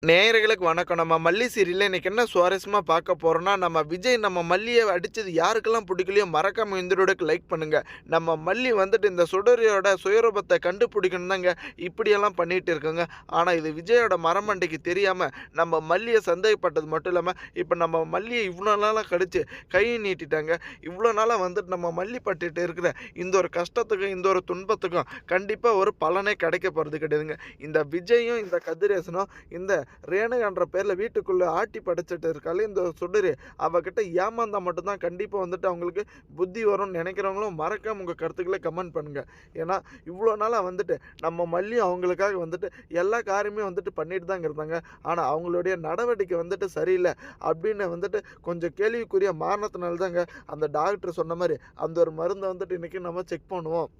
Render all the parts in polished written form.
நேயர்களுக்கு வணக்கம். நம்ம மல்லி சீரியல்ல இன்னைக்கு என்ன சுவாரஸ்யமா பார்க்க போறோம்னா, நம்ம விஜய் நம்ம மல்லிய அடிச்சது யாருக்கெல்லாம் பிடிக்கலையோ மறக்காம இந்த வீடியோக்கு லைக் பண்ணுங்க. நம்ம மல்லி வந்துட்டு இந்த சுடரியோட சுயரூபத்த கண்டுபிடிக்கணும் தாங்க இப்படியெல்லாம் பண்ணிட்டு இருக்காங்க. ஆனா இது விஜயோட மரமண்டைக்கு தெரியாம நம்ம மல்லிய சந்தேகப்பட்டது மட்டும் இல்லாம, இப்ப நம்ம மல்லிய இவ்வளோ நாளா கழிச்சு கை நீட்டிட்டாங்க. இவ்வளோ நாளா வந்துட்டு நம்ம மல்லி பட்டுட்டு இருக்கிற இந்த ஒரு கஷ்டத்துக்கும், இந்த ஒரு துன்பத்துக்கும் கண்டிப்பா ஒரு பலனே கிடைக்க போறது கிடையாதுங்க. இந்த விஜயும், இந்த கதிரேசனும் இந்த ரேணுகான்ற பேர்ல வீட்டுக்குள்ள ஆட்டி படைச்சிட்டு இருக்காளே இந்த சுடரு, அவகிட்ட ஏமாந்தா மட்டும்தான் கண்டிப்பா வந்துட்டு அவங்களுக்கு புத்தி வரும்னு நினைக்கிறவங்களும் மறக்காம உங்க கருத்துக்களை கமெண்ட் பண்ணுங்க. ஏன்னா இவ்வளோ நாளா வந்துட்டு நம்ம மல்லியும் அவங்களுக்காக வந்துட்டு எல்லா காரியமே வந்துட்டு பண்ணிட்டு தாங்க இருந்தாங்க. ஆனா அவங்களுடைய நடவடிக்கை வந்துட்டு சரியில்லை அப்படின்னு வந்துட்டு கொஞ்சம் கேள்விக்குரிய மாறினதுனால தாங்க அந்த டாக்டர் சொன்ன மாதிரி அந்த ஒரு மருந்தை வந்துட்டு இன்னைக்கு நம்ம செக் பண்ணுவோம்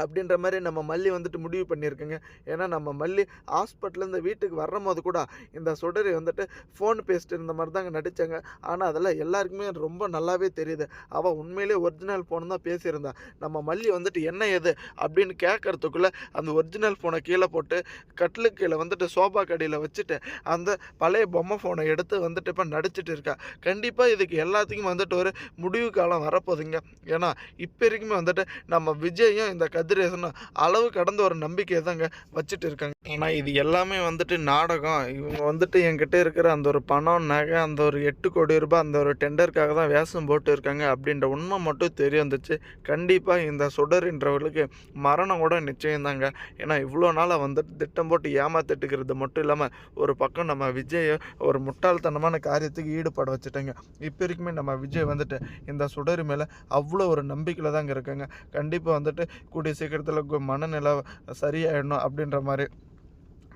அப்படின்ற மாரி நம்ம மல்லி வந்துட்டு முடிவு பண்ணியிருக்குங்க. ஏன்னா நம்ம மல்லி ஹாஸ்பிட்டல்லேருந்து வீட்டுக்கு வரும்போது கூட இந்த சுடரி வந்துட்டு ஃபோன் பேசிட்டு இருந்த மாரி தாங்க நடிச்சாங்க. ஆனா அதெல்லாம் எல்லாருக்குமே ரொம்ப நல்லாவே தெரியுது. அவ உண்மையிலேயே ஒரிஜினல் ஃபோன் தான் பேசியிருந்தா. நம்ம மல்லி வந்துட்டு என்ன ஏது அப்படின்னு கேட்கறதுக்குள்ள அந்த ஒரிஜினல் ஃபோனை கீழ போட்டு கட்டிலுக்கு கீழ வந்துட்டு சோஃபா கடியில வச்சுட்டு அந்த பழைய பொம்மை ஃபோனை எடுத்து வந்துட்டு இப்ப நடிச்சிட்டு இருக்கா. கண்டிப்பா இதுக்கு எல்லாத்துக்கும் வந்துட்டு ஒரு முடிவு காலம் வரப்போதுங்க. ஏன்னா இப்ப வரைக்குமே வந்துட்டு நம்ம விஜயும் இந்த கதிரேசனும் அளவு கடந்த ஒரு நம்பிக்கையை தாங்க வச்சுட்டு இருக்காங்க. ஆனால் இது எல்லாமே வந்துட்டு நாடகம். இவங்க வந்துட்டு என்கிட்ட இருக்கிற அந்த ஒரு பணம் நகை அந்த ஒரு 8 கோடி ரூபாய் அந்த ஒரு டெண்டருக்காக தான் வேஷம் போட்டு இருக்காங்க அப்படின்ற உண்மை மட்டும் தெரிய வந்துச்சு. கண்டிப்பாக இந்த சுடர்ன்றவர்களுக்கு மரணம் கூட நிச்சயம் தாங்க. ஏன்னா இவ்வளோ நாளாக வந்துட்டு திட்டம் போட்டு ஏமாத்திட்டுக்கிறது மட்டும் இல்லாமல் ஒரு பக்கம் நம்ம விஜயை ஒரு முட்டாள்தனமான காரியத்துக்கு ஈடுபட வச்சுட்டாங்க. இப்போ வரைக்குமே நம்ம விஜய் வந்துட்டு இந்த சுடர் மேலே அவ்வளோ ஒரு நம்பிக்கையில் தாங்க இருக்காங்க. கண்டிப்பாக வந்துட்டு கூடிய சீக்கிரத்தில் மனநிலை சரியாயிடணும் அப்படின்ற மாதிரி.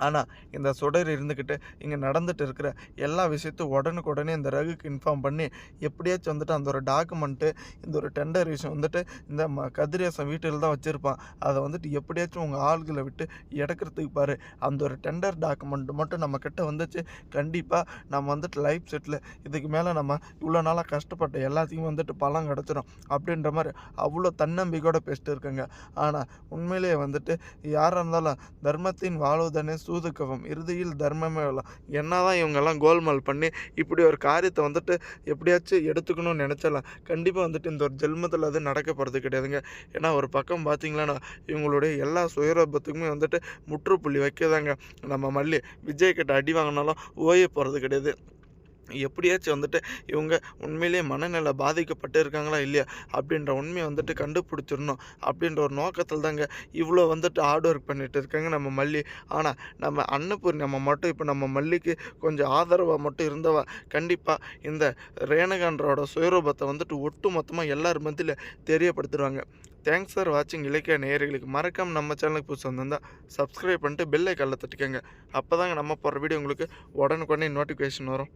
ஆனால் இந்த சுடர் இருந்துக்கிட்டு இங்கே நடந்துட்டு இருக்கிற எல்லா விஷயத்தையும் உடனுக்குடனே இந்த ரகுக்கு இன்ஃபார்ம் பண்ணி எப்படியாச்சும் வந்துட்டு அந்த ஒரு டாக்குமெண்ட்டு இந்த ஒரு டெண்டர் விஷயம் வந்துட்டு இந்த கதிரேசன் வீட்டில் தான் வச்சுருப்பான். அதை வந்துட்டு எப்படியாச்சும் உங்கள் ஆள்களை விட்டு எடுக்கிறதுக்கு பாரு. அந்த ஒரு டெண்டர் டாக்குமெண்ட் மட்டும் நம்ம கிட்ட வந்துச்சு கண்டிப்பாக நம்ம வந்துட்டு லைஃப் செட்டில் இதுக்கு மேலே நம்ம இவ்வளோ நாளாக கஷ்டப்பட்ட எல்லாத்தையும் வந்துட்டு பலம் கிடச்சிரும் அப்படின்ற மாதிரி அவ்வளோ தன்னம்பிக்கையோட பேசிட்டு இருக்காங்க. ஆனால் உண்மையிலேயே வந்துட்டு யாராக இருந்தாலும் தர்மத்தின் வாழ்வதனே சூதுக்கவும் இறுதியில் தர்மமே வரலாம். என்னதான் இவங்கெல்லாம் கோல்மால் பண்ணி இப்படி ஒரு காரியத்தை வந்துட்டு எப்படியாச்சும் எடுத்துக்கணும்னு நினச்சாலாம் கண்டிப்பாக வந்துட்டு இந்த ஒரு ஜென்மத்தில் அது நடக்க போகிறது கிடையாதுங்க. ஏன்னா ஒரு பக்கம் பார்த்தீங்களன்னா இவங்களுடைய எல்லா சுயரூபத்துக்குமே வந்துட்டு முற்றுப்புள்ளி வைக்கதாங்க நம்ம மல்லி. விஜய் கிட்ட அடி வாங்கினாலும் ஓய போகிறது கிடையாது. எப்படியாச்சும் வந்துட்டு இவங்க உண்மையிலேயே மனநிலை பாதிக்கப்பட்டு இருக்காங்களா இல்லையா அப்படின்ற உண்மையை வந்துட்டு கண்டுபிடிச்சிடணும் அப்படின்ற ஒரு நோக்கத்தில் தாங்க இவ்வளோ வந்துட்டு ஹார்ட் ஒர்க் பண்ணிட்டு இருக்காங்க நம்ம மல்லி. ஆனால் நம்ம அன்னபூர்ணி நம்ம மட்டும் இப்போ நம்ம மல்லிக்கு கொஞ்சம் ஆதரவாக மட்டும் இருந்தவா கண்டிப்பாக இந்த ரேணுகான்றோட சுயரூபத்தை வந்துட்டு ஒட்டு மொத்தமாக எல்லார் மத்தியில் தெரியப்படுத்துகிறாங்க. தேங்க்ஸ் ஃபார் வாட்சிங். இலக்கிய நேயர்களுக்கு மறக்காமல் நம்ம சேனலுக்கு புதுசு வந்திருந்தால் சப்ஸ்கிரைப் பண்ணிட்டு பெல் ஐக்கானில் தட்டிக்கோங்க. அப்போ தாங்க நம்ம போகிற வீடியோ உங்களுக்கு உடனுக்குடனே நோட்டிஃபிகேஷன் வரும்.